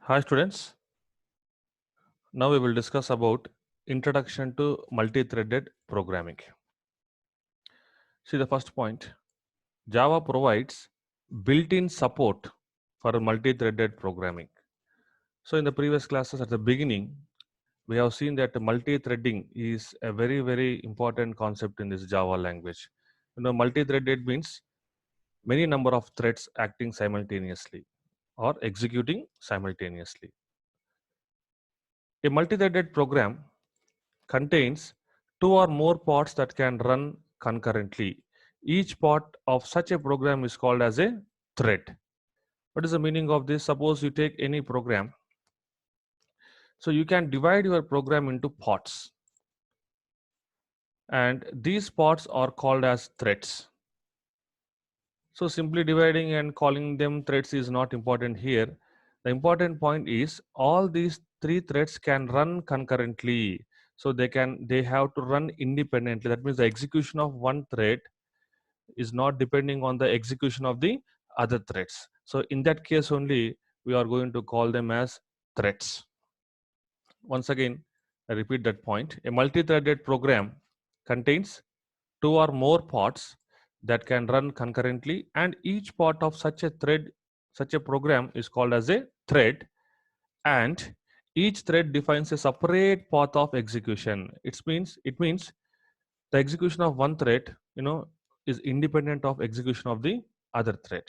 Hi students, now we will discuss about introduction to multi-threaded programming. See the first point, Java provides built-in support for multi-threaded programming. So in the previous classes at the beginning, we have seen that multi-threading is a very important concept in this Java language. Multi-threaded means many number of threads acting simultaneously or executing simultaneously. A multi-threaded program contains two or more pods that can run concurrently. Each part of such a program is called as a thread. What is the meaning of this? Suppose you take any program. So you can divide your program into pods. And these pods are called as threads. So simply dividing and calling them threads is not important here. The important point is all these three threads can run concurrently. So they have to run independently. That means the execution of one thread is not depending on the execution of the other threads. So in that case only we are going to call them as threads. Once again, I repeat that point. A multi-threaded program contains two or more pods that can run concurrently, and each part of such a program is called as a thread, and each thread defines a separate path of execution. It means the execution of one thread, is independent of execution of the other thread.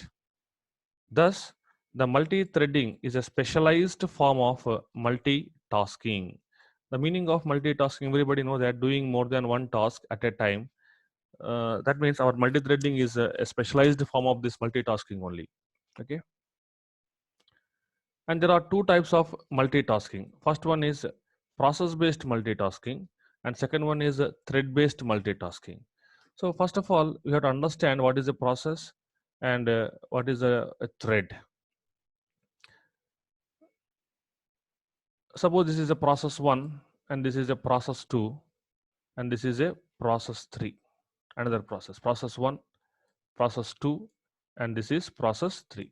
Thus, the multi-threading is a specialized form of multitasking. The meaning of multitasking, everybody know that doing more than one task at a time. That means our multi-threading is a specialized form of this multitasking only. Okay. And there are two types of multitasking. First one is process-based multitasking, and second one is thread-based multitasking. So first of all, we have to understand what is a process and what is a thread. Suppose this is a process 1 and this is a process 2 and this is a process 3. Another process 1, process 2, and this is process 3.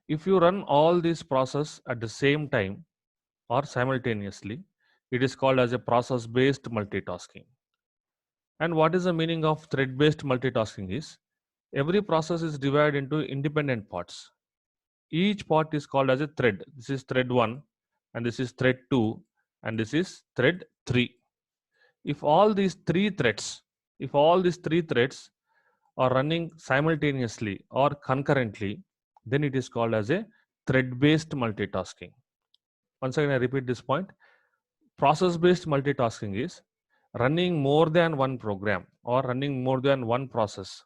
If you run all these processes at the same time or simultaneously, it is called as a process based multitasking. And what is the meaning of thread based multitasking is every process is divided into independent parts. Each part is called as a thread. This is thread 1 and this is thread 2 and this is thread 3. If all these three threads are running simultaneously or concurrently, then it is called as a thread based multitasking. Once again, I repeat this point. Process based multitasking is running more than one program or running more than one process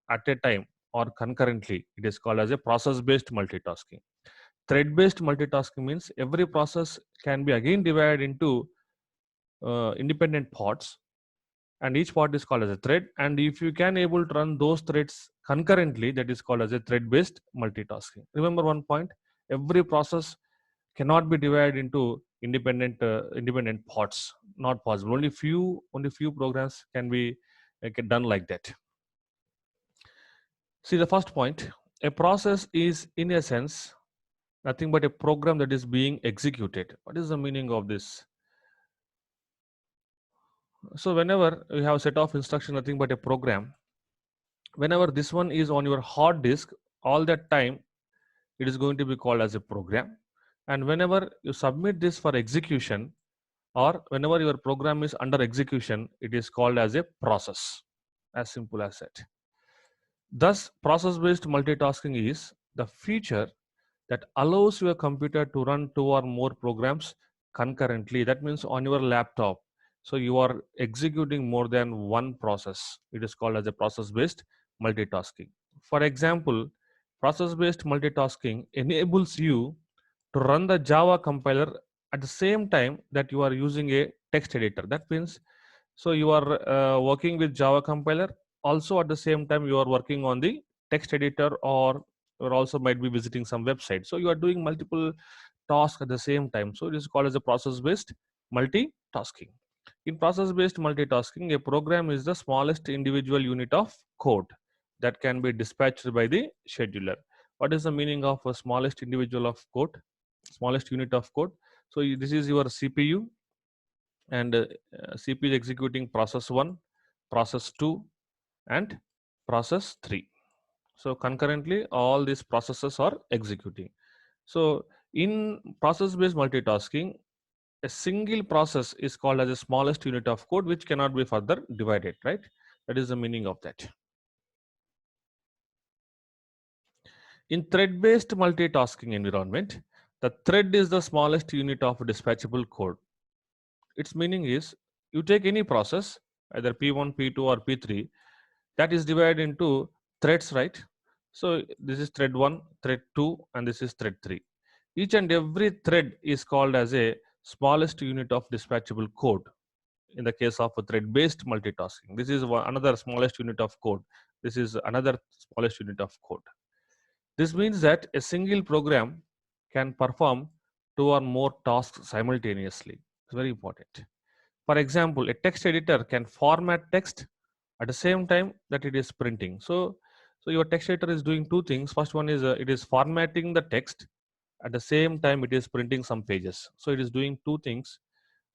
at a time or concurrently. It is called as a process based multitasking. Thread based multitasking means every process can be again divided into independent pods, and each pod is called as a thread, and if you can able to run those threads concurrently, that is called as a thread based multitasking. Remember one point, every process cannot be divided into independent pods, not possible. Only few programs can be done like that. See the first point, a process is in a sense nothing but a program that is being executed. What is the meaning of this? So whenever you have a set of instruction, nothing but a program, whenever this one is on your hard disk, all that time it is going to be called as a program. And whenever you submit this for execution or whenever your program is under execution, it is called as a process. As simple as that. Thus, process based multitasking is the feature that allows your computer to run two or more programs concurrently. That means on your laptop. So you are executing more than one process. It is called as a process based multitasking. For example, process based multitasking enables you to run the Java compiler at the same time that you are using a text editor. That means, so you are working with Java compiler, also at the same time you are working on the text editor, or also might be visiting some website. So you are doing multiple tasks at the same time. So it is called as a process based multitasking. In process based multitasking, a program is the smallest individual unit of code that can be dispatched by the scheduler. What is the meaning of a smallest individual of code? smallest unit of code. So this is your CPU, and CPU is executing process 1, process 2, and process 3. So concurrently, all these processes are executing. So in process-based multitasking, a single process is called as the smallest unit of code, which cannot be further divided, right? That is the meaning of that. In thread-based multitasking environment, the thread is the smallest unit of dispatchable code. Its meaning is you take any process, either P1, P2, or P3, that is divided into threads, right? So this is thread 1, thread 2, and this is thread 3. Each and every thread is called as a smallest unit of dispatchable code. In the case of a thread-based multitasking, this is another smallest unit of code. This is another smallest unit of code. This means that a single program can perform 2 or more tasks simultaneously. It's very important. For example, a text editor can format text at the same time that it is printing. So your text editor is doing two things. First one is it is formatting the text. At the same time, it is printing some pages. So it is doing two things.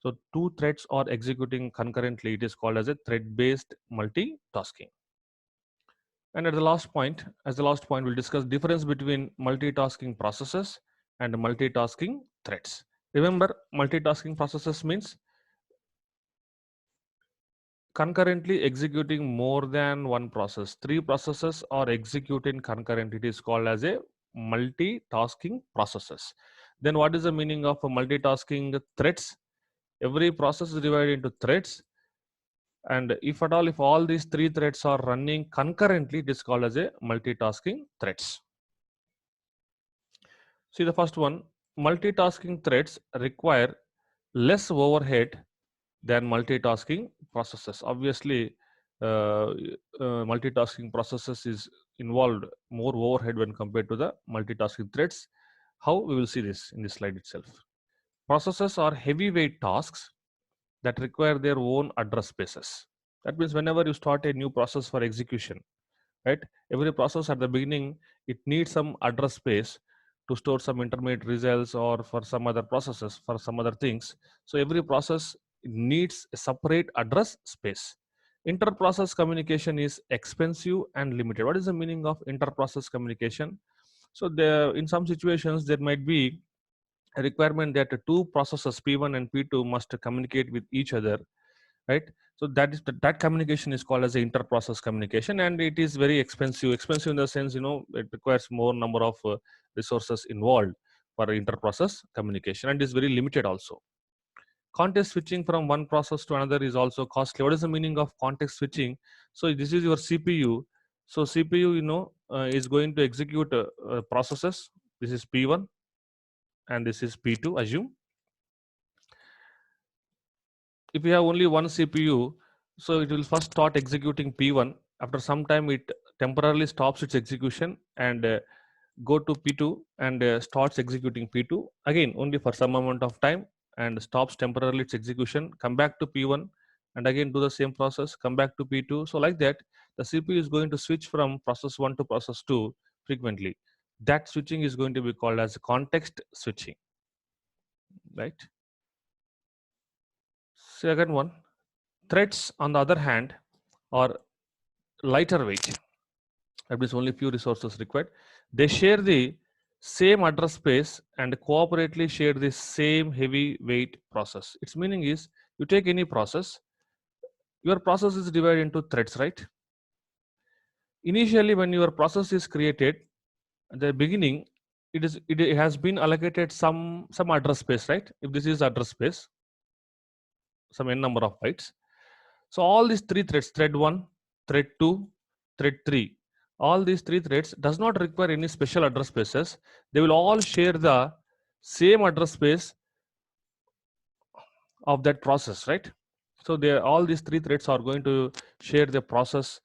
So two threads are executing concurrently. It is called as a thread-based multitasking. And at the last point, as the last point, we'll discuss difference between multitasking processes and multitasking threads. Remember, multitasking processes means concurrently executing more than one process. Three processes are executing concurrently. It is called as a multitasking processes. Then what is the meaning of a multitasking threads? Every process is divided into threads, and if at all, if all these three threads are running concurrently, it is called as a multitasking threads. See the first one, multitasking threads require less overhead than multitasking processes. Obviously, multitasking processes is involved more overhead when compared to the multitasking threads. How? We will see this in this slide itself. Processes are heavyweight tasks that require their own address spaces. That means whenever you start a new process for execution, right? Every process at the beginning, it needs some address space to store some intermediate results or for some other processes, for some other things. So every process needs a separate address space. Inter-process communication is expensive and limited. What is the meaning of inter-process communication? So there, in some situations, there might be a requirement that the two processes P1 and P2 must communicate with each other, right? So that communication is called as the inter-process communication, and it is very expensive. Expensive in the sense, it requires more number of resources involved for inter-process communication, and is very limited also. Context switching from one process to another is also costly. What is the meaning of context switching? So this is your CPU. So CPU, is going to execute processes. This is P1 and this is P2, assume. If you have only one CPU, so it will first start executing P1. After some time, it temporarily stops its execution and go to P2 and starts executing P2 again only for some amount of time and stops temporarily its execution, come back to P1 and again do the same process, come back to P2. So like that, the CPU is going to switch from process 1 to process 2 frequently. That switching is going to be called as context switching, right? Second one, threads on the other hand are lighter weight. That means only few resources required. They share the same address space and cooperatively share the same heavy weight process. Its meaning is you take any process, your process is divided into threads, right? Initially, when your process is created, at the beginning, it has been allocated some address space, right? If this is address space, some n number of bytes. So all these three threads, thread 1, thread 2, thread 3, all these three threads does not require any special address spaces. They will all share the same address space of that process, right? So all these three threads are going to share the process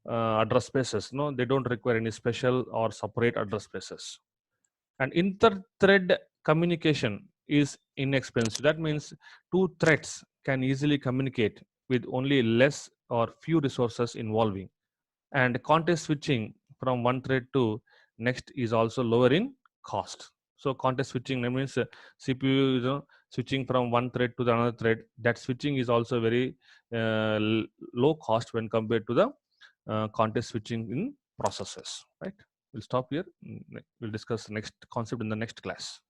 address spaces. No, they don't require any special or separate address spaces. And inter-thread communication is inexpensive. That means two threads can easily communicate with only less or few resources involving. And context switching from one thread to next is also lower in cost. So context switching means CPU, switching from one thread to the another thread. That switching is also very low cost when compared to the context switching in processes, right? We'll stop here. We'll discuss the next concept in the next class.